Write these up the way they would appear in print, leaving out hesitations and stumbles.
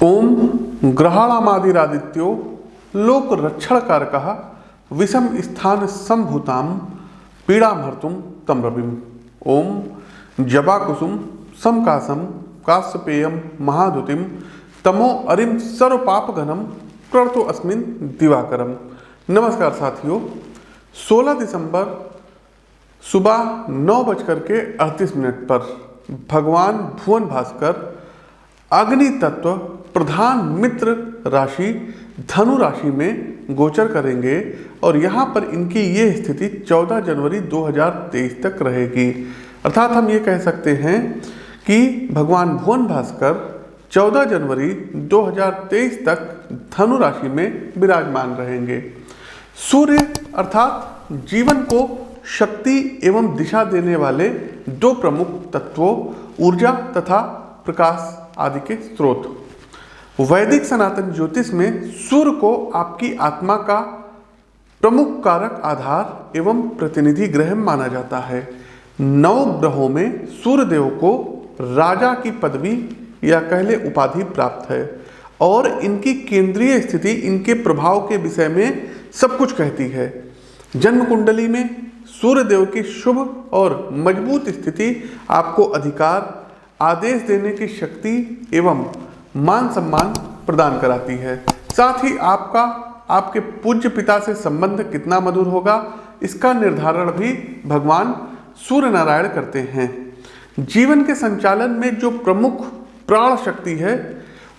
ओम ग्रहाणामादिरादित्यो लोक रक्षण कारकः विषम स्थान संभूताम पीड़ामहर्तुम तम रविम। ओम जबाकुसुम समकासम काश्यपेयम महादुतिम तमो अरिम सर्वपापघनम प्रणतो अस्मिन दिवाकरम। नमस्कार साथियों, 16 दिसंबर सुबह 9:38 पर भगवान भुवन भास्कर अग्नि तत्व प्रधान मित्र राशि धनु राशि में गोचर करेंगे और यहाँ पर इनकी ये स्थिति 14 जनवरी 2023 तक रहेगी। अर्थात हम ये कह सकते हैं कि भगवान भुवन भास्कर 14 जनवरी 2023 तक धनु राशि में विराजमान रहेंगे। सूर्य अर्थात जीवन को शक्ति एवं दिशा देने वाले दो प्रमुख तत्वों ऊर्जा तथा प्रकाश आदि के स्रोत। वैदिक सनातन ज्योतिष में सूर्य को आपकी आत्मा का प्रमुख कारक आधार एवं प्रतिनिधि ग्रह माना जाता है। 9 ग्रहों में सूर्य देव को राजा की पदवी या कह ले उपाधि प्राप्त है और इनकी केंद्रीय स्थिति इनके प्रभाव के विषय में सब कुछ कहती है। जन्म कुंडली में सूर्य देव की शुभ और मजबूत स्थिति आपको अधिकार आदेश देने की शक्ति एवं मान सम्मान प्रदान कराती है। साथ ही आपका आपके पूज्य पिता से संबंध कितना मधुर होगा इसका निर्धारण भी भगवान सूर्य नारायण करते हैं। जीवन के संचालन में जो प्रमुख प्राण शक्ति है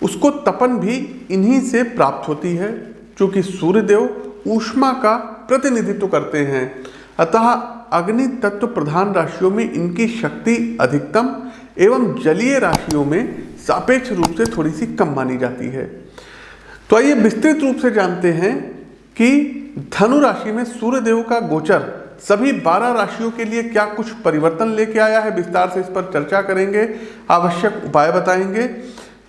उसको तपन भी इन्हीं से प्राप्त होती है, क्योंकि सूर्यदेव ऊष्मा का प्रतिनिधित्व करते हैं। अतः अग्नि तत्व प्रधान राशियों में इनकी शक्ति अधिकतम एवं जलीय राशियों में सापेक्ष रूप से थोड़ी सी कम मानी जाती है। तो आइए विस्तृत रूप से जानते हैं कि धनु राशि में सूर्य देव का गोचर सभी 12 राशियों के लिए क्या कुछ परिवर्तन लेके आया है। विस्तार से इस पर चर्चा करेंगे, आवश्यक उपाय बताएंगे।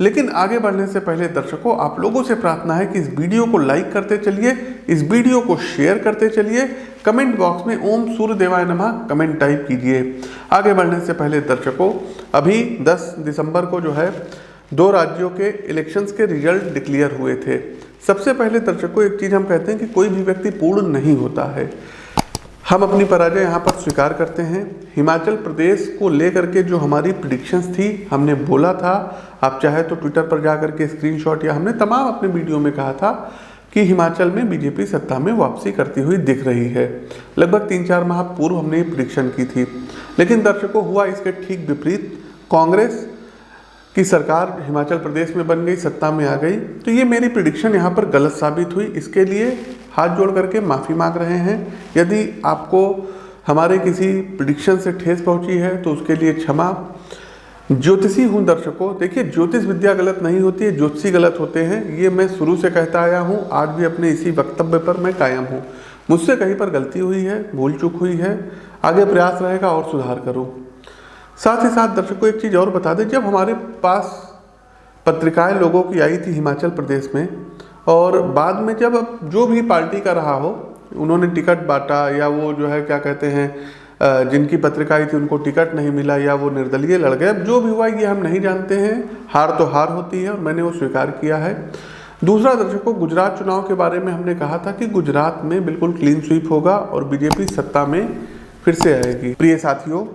लेकिन आगे बढ़ने से पहले दर्शकों, आप लोगों से प्रार्थना है कि इस वीडियो को लाइक करते चलिए, इस वीडियो को शेयर करते चलिए, कमेंट बॉक्स में ओम सूर्य देवाय नमः कमेंट टाइप कीजिए। आगे बढ़ने से पहले दर्शकों, अभी 10 दिसंबर को जो है 2 राज्यों के इलेक्शंस के रिजल्ट डिक्लेयर हुए थे। सबसे पहले दर्शकों, एक चीज़ हम कहते हैं कि कोई भी व्यक्ति पूर्ण नहीं होता है। हम अपनी पराजय यहाँ पर स्वीकार करते हैं। हिमाचल प्रदेश को लेकर के जो हमारी प्रिडिक्शंस थी, हमने बोला था, आप चाहे तो ट्विटर पर जा करके स्क्रीनशॉट या हमने तमाम अपने वीडियो में कहा था कि हिमाचल में बीजेपी सत्ता में वापसी करती हुई दिख रही है। लगभग 3-4 माह पूर्व हमने ये प्रिडिक्शन की थी। लेकिन दर्शकों, हुआ इसके ठीक विपरीत। कांग्रेस की सरकार हिमाचल प्रदेश में बन गई, सत्ता में आ गई। तो ये मेरी प्रिडिक्शन यहाँ पर गलत साबित हुई। इसके लिए हाथ जोड़ करके माफ़ी मांग रहे हैं। यदि आपको हमारे किसी प्रिडिक्शन से ठेस पहुँची है तो उसके लिए क्षमा। ज्योतिषी हूँ दर्शकों, देखिए ज्योतिष विद्या गलत नहीं होती है, ज्योतिषी गलत होते हैं। ये मैं शुरू से कहता आया हूँ, आज भी अपने इसी वक्तव्य पर मैं कायम हूँ। मुझसे कहीं पर गलती हुई है, भूल चूक हुई है, आगे प्रयास रहेगा और सुधार करूँ। साथ ही साथ दर्शकों, एक चीज़ और बता दें, जब हमारे पास पत्रिकाएं लोगों की आई थी हिमाचल प्रदेश में और बाद में जब जो भी पार्टी का रहा हो उन्होंने टिकट बांटा या वो जो है क्या कहते हैं जिनकी पत्रिका आई थी उनको टिकट नहीं मिला या वो निर्दलीय लड़ गए, अब जो भी हुआ ये हम नहीं जानते हैं। हार तो हार होती है और मैंने वो स्वीकार किया है। दूसरा दर्शकों, गुजरात चुनाव के बारे में हमने कहा था कि गुजरात में बिल्कुल क्लीन स्वीप होगा और बीजेपी सत्ता में फिर से आएगी। प्रिय साथियों,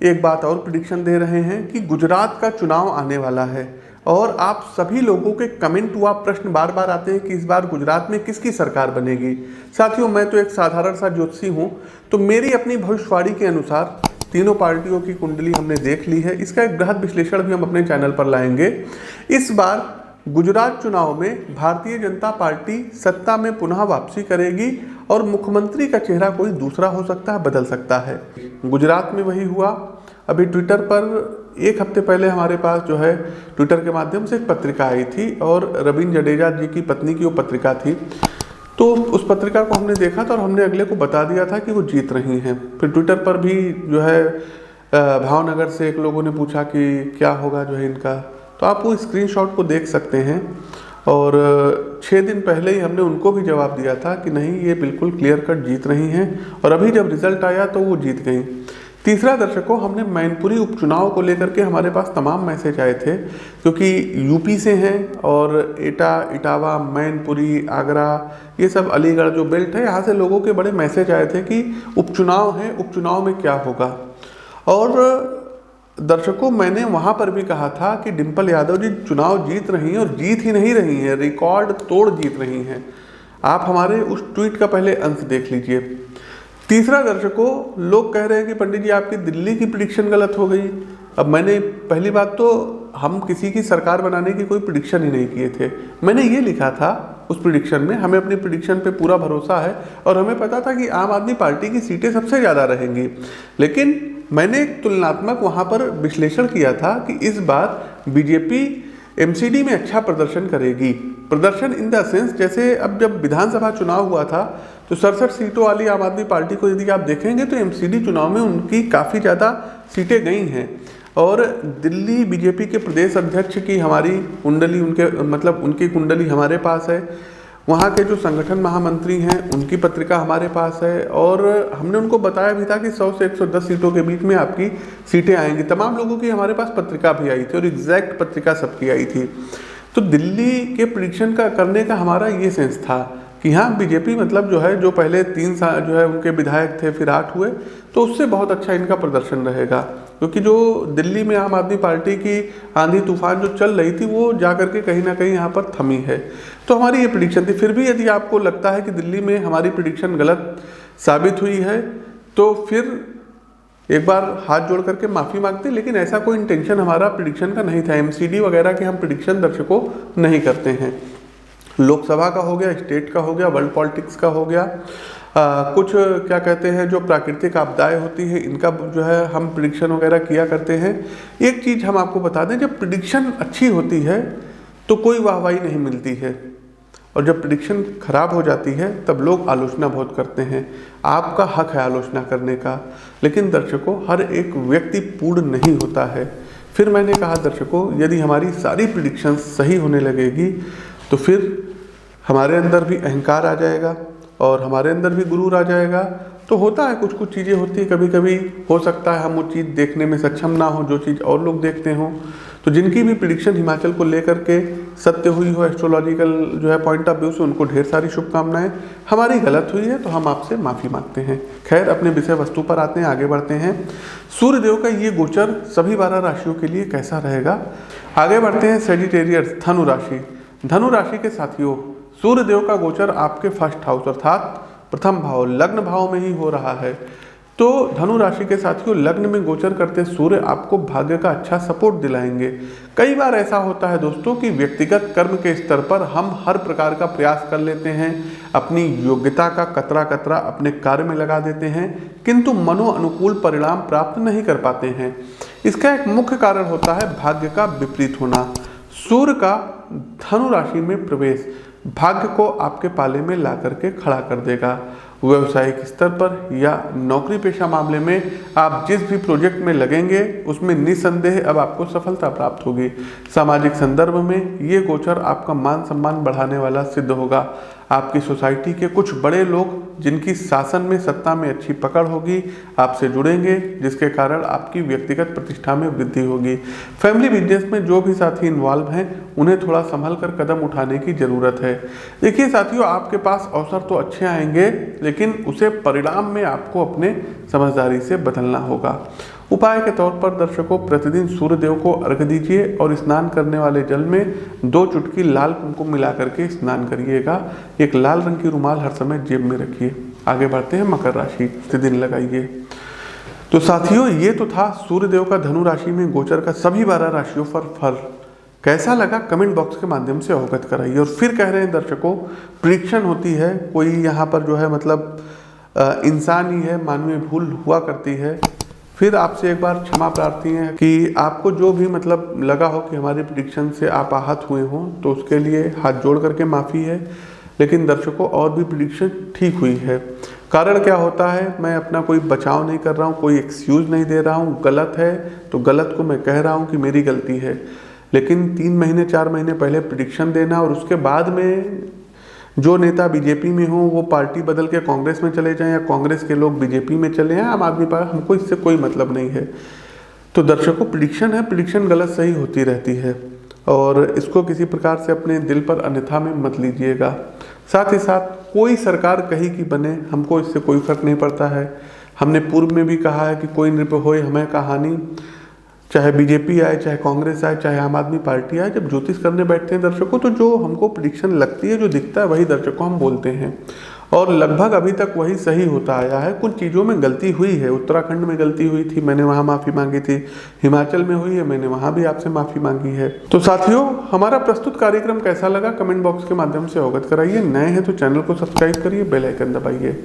एक बात और प्रिडिक्शन दे रहे हैं कि गुजरात का चुनाव आने वाला है और आप सभी लोगों के कमेंट हुआ प्रश्न बार बार आते हैं कि इस बार गुजरात में किसकी सरकार बनेगी। साथियों, मैं तो एक साधारण सा ज्योतिषी हूँ, तो मेरी अपनी भविष्यवाणी के अनुसार तीनों पार्टियों की कुंडली हमने देख ली है। इसका एक बृहद विश्लेषण भी हम अपने चैनल पर लाएंगे। इस बार गुजरात चुनाव में भारतीय जनता पार्टी सत्ता में पुनः वापसी करेगी और मुख्यमंत्री का चेहरा कोई दूसरा हो सकता है, बदल सकता है। गुजरात में वही हुआ। अभी ट्विटर पर 1 हफ्ते पहले हमारे पास जो है ट्विटर के माध्यम से एक पत्रिका आई थी और रवींद्र जडेजा जी की पत्नी की वो पत्रिका थी। तो उस पत्रिका को हमने देखा था और हमने अगले को बता दिया था कि वो जीत रही हैं। फिर ट्विटर पर भी जो है भावनगर से एक लोगों ने पूछा कि क्या होगा जो है इनका, तो आप वो स्क्रीनशॉट को देख सकते हैं। और 6 दिन पहले ही हमने उनको भी जवाब दिया था कि नहीं, ये बिल्कुल क्लियर कट जीत रही हैं और अभी जब रिजल्ट आया तो वो जीत गई। तीसरा दर्शकों, हमने मैनपुरी उपचुनाव को लेकर के हमारे पास तमाम मैसेज आए थे, क्योंकि यूपी से हैं और एटा, इटावा, मैनपुरी, आगरा, ये सब अलीगढ़ जो बेल्ट है, यहाँ से लोगों के बड़े मैसेज आए थे कि उपचुनाव है, उपचुनाव में क्या होगा। और दर्शकों, मैंने वहाँ पर भी कहा था कि डिम्पल यादव जी चुनाव जीत रही हैं, और जीत ही नहीं रही हैं, रिकॉर्ड तोड़ जीत रही हैं। आप हमारे उस ट्वीट का पहले अंश देख लीजिए। तीसरा दर्शकों, लोग कह रहे हैं कि पंडित जी आपकी दिल्ली की प्रिडिक्शन गलत हो गई। अब मैंने पहली बात तो हम किसी की सरकार बनाने की कोई प्रिडिक्शन ही नहीं किए थे। मैंने ये लिखा था उस प्रिडिक्शन में, हमें अपनी प्रिडिक्शन पे पूरा भरोसा है और हमें पता था कि आम आदमी पार्टी की सीटें सबसे ज़्यादा रहेंगी। लेकिन मैंने एक तुलनात्मक वहाँ पर विश्लेषण किया था कि इस बार बीजेपी एमसीडी में अच्छा प्रदर्शन करेगी। प्रदर्शन इन द सेंस, जैसे अब जब विधानसभा चुनाव हुआ था तो 67 सीटों वाली आम आदमी पार्टी को यदि आप देखेंगे तो एमसीडी चुनाव में उनकी काफ़ी ज़्यादा सीटें गई हैं। और दिल्ली बीजेपी के प्रदेश अध्यक्ष की हमारी कुंडली, उनकी कुंडली हमारे पास है। वहाँ के जो संगठन महामंत्री हैं उनकी पत्रिका हमारे पास है, और हमने उनको बताया भी था कि 100 से 110 सीटों के बीच में आपकी सीटें आएंगी। तमाम लोगों की हमारे पास पत्रिका भी आई थी और एग्जैक्ट पत्रिका सबकी आई थी। तो दिल्ली के प्रिडिक्शन का करने का हमारा ये सेंस था कि हाँ, बीजेपी जो है, जो पहले 3 साल जो है उनके विधायक थे, फिर 8 हुए, तो उससे बहुत अच्छा इनका प्रदर्शन रहेगा। क्योंकि जो दिल्ली में आम आदमी पार्टी की आंधी तूफान जो चल रही थी वो जा करके कहीं ना कहीं यहाँ पर थमी है। तो हमारी ये प्रिडिक्शन थी। फिर भी यदि आपको लगता है कि दिल्ली में हमारी प्रिडिक्शन गलत साबित हुई है तो फिर एक बार हाथ जोड़ करके माफ़ी मांगते, लेकिन ऐसा कोई इंटेंशन हमारा प्रिडिक्शन का नहीं था। एमसीडी वगैरह के हम प्रिडिक्शन दर्शकों नहीं करते हैं। लोकसभा का हो गया, स्टेट का हो गया, वर्ल्ड पॉलिटिक्स का हो गया, कुछ क्या कहते हैं जो प्राकृतिक आपदाएं होती है इनका जो है हम प्रिडिक्शन वगैरह किया करते हैं। एक चीज़ हम आपको बता दें, जब प्रिडिक्शन अच्छी होती है तो कोई वाहवाही नहीं मिलती है, और जब प्रिडिक्शन खराब हो जाती है तब लोग आलोचना बहुत करते हैं। आपका हक है आलोचना करने का, लेकिन दर्शकों हर एक व्यक्ति पूर्ण नहीं होता है। फिर मैंने कहा दर्शकों, यदि हमारी सारी प्रिडिक्शन सही होने लगेगी तो फिर हमारे अंदर भी अहंकार आ जाएगा और हमारे अंदर भी गुरूर आ जाएगा। तो होता है, कुछ कुछ चीज़ें होती है, कभी कभी हो सकता है हम वो चीज़ देखने में सक्षम ना हो जो चीज़ और लोग देखते हों। तो जिनकी भी प्रिडिक्शन हिमाचल को लेकर के सत्य हुई हो एस्ट्रोलॉजिकल जो है पॉइंट ऑफ व्यू से, उनको ढेर सारी शुभकामनाएं। हमारी गलत हुई है तो हम आपसे माफ़ी मांगते हैं। खैर, अपने विषय वस्तु पर आते हैं, आगे बढ़ते हैं। सूर्यदेव का ये गोचर सभी 12 राशियों के लिए कैसा रहेगा, आगे बढ़ते हैं। सेजिटेरियस, धनु राशि। धनु राशि के साथियों, सूर्यदेव का गोचर आपके फर्स्ट हाउस अर्थात प्रथम भाव, लग्न भाव में ही हो रहा है। तो धनु राशि के साथियों, लग्न में गोचर करते सूर्य आपको भाग्य का अच्छा सपोर्ट दिलाएंगे। कई बार ऐसा होता है दोस्तों कि व्यक्तिगत कर्म के स्तर पर हम हर प्रकार का प्रयास कर लेते हैं, अपनी योग्यता का कतरा कतरा अपने कार्य में लगा देते हैं, किंतु मनो अनुकूल परिणाम प्राप्त नहीं कर पाते हैं। इसका एक मुख्य कारण होता है भाग्य का विपरीत होना। सूर्य का धनु राशि में प्रवेश भाग्य को आपके पाले में ला करके खड़ा कर देगा। व्यवसायिक स्तर पर या नौकरी पेशा मामले में आप जिस भी प्रोजेक्ट में लगेंगे उसमें निस्संदेह अब आपको सफलता प्राप्त होगी। सामाजिक संदर्भ में ये गोचर आपका मान सम्मान बढ़ाने वाला सिद्ध होगा। आपकी सोसाइटी के कुछ बड़े लोग जिनकी शासन में सत्ता में अच्छी पकड़ होगी आपसे जुड़ेंगे, जिसके कारण आपकी व्यक्तिगत प्रतिष्ठा में वृद्धि होगी। फैमिली बिजनेस में जो भी साथी इन्वॉल्व हैं उन्हें थोड़ा संभल कर कदम उठाने की ज़रूरत है। देखिए साथियों, आपके पास अवसर तो अच्छे आएंगे, लेकिन उसे परिणाम में आपको अपने समझदारी से बदलना होगा। उपाय के तौर पर दर्शकों, प्रतिदिन सूर्यदेव को अर्घ्य दीजिए और स्नान करने वाले जल में 2 चुटकी लाल कुमकुम मिला करके स्नान करिएगा। एक लाल रंग की रुमाल हर समय जेब में रखिए। आगे बढ़ते हैं मकर राशि, प्रतिदिन लगाइए। तो साथियों, ये तो था सूर्यदेव का धनु राशि में गोचर का सभी 12 राशियों पर फल। कैसा लगा कमेंट बॉक्स के माध्यम से अवगत कराइए। और फिर कह रहे हैं दर्शकों, प्रिडिक्शन होती है, कोई यहाँ पर जो है इंसान ही है, मानवीय भूल हुआ करती है। फिर आपसे एक बार क्षमा प्रार्थी है कि आपको जो भी लगा हो कि हमारी प्रिडिक्शन से आप आहत हुए हों, तो उसके लिए हाथ जोड़ करके माफ़ी है। लेकिन दर्शकों, और भी प्रिडिक्शन ठीक हुई है। कारण क्या होता है, मैं अपना कोई बचाव नहीं कर रहा हूँ, कोई एक्सक्यूज़ नहीं दे रहा हूँ। गलत है तो गलत को मैं कह रहा हूँ कि मेरी गलती है। लेकिन 3 महीने 4 महीने पहले प्रिडिक्शन देना और उसके बाद में जो नेता बीजेपी में हो वो पार्टी बदल के कांग्रेस में चले जाएं या कांग्रेस के लोग बीजेपी में चले जाएं, आम आदमी पार्टी, हमको इससे कोई मतलब नहीं है। तो दर्शकों, प्रेडिक्शन है, प्रेडिक्शन गलत सही होती रहती है और इसको किसी प्रकार से अपने दिल पर अन्यथा में मत लीजिएगा। साथ ही साथ कोई सरकार कहीं की बने, हमको इससे कोई फर्क नहीं पड़ता है। हमने पूर्व में भी कहा है कि कोई नृप होए हमें कहानी, चाहे बीजेपी आए, चाहे कांग्रेस आए, चाहे आम आदमी पार्टी आए, जब ज्योतिष करने बैठते हैं दर्शकों, तो जो हमको प्रेडिक्शन लगती है, जो दिखता है, वही दर्शकों हम बोलते हैं और लगभग अभी तक वही सही होता आया है। कुछ चीज़ों में गलती हुई है, उत्तराखंड में गलती हुई थी, मैंने वहाँ माफ़ी मांगी थी, हिमाचल में हुई है, मैंने वहाँ भी आपसे माफ़ी मांगी है। तो साथियों, हमारा प्रस्तुत कार्यक्रम कैसा लगा कमेंट बॉक्स के माध्यम से अवगत कराइए। नए हैं तो चैनल को सब्सक्राइब करिए, बेल आइकन दबाइए।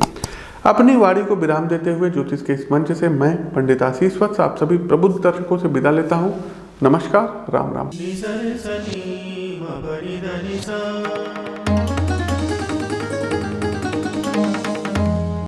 अपनी वाणी को विराम देते हुए ज्योतिष के इस मंच से मैं पंडित आशीष वत्स आप सभी प्रबुद्ध दर्शकों से विदा लेता हूँ। नमस्कार, राम राम।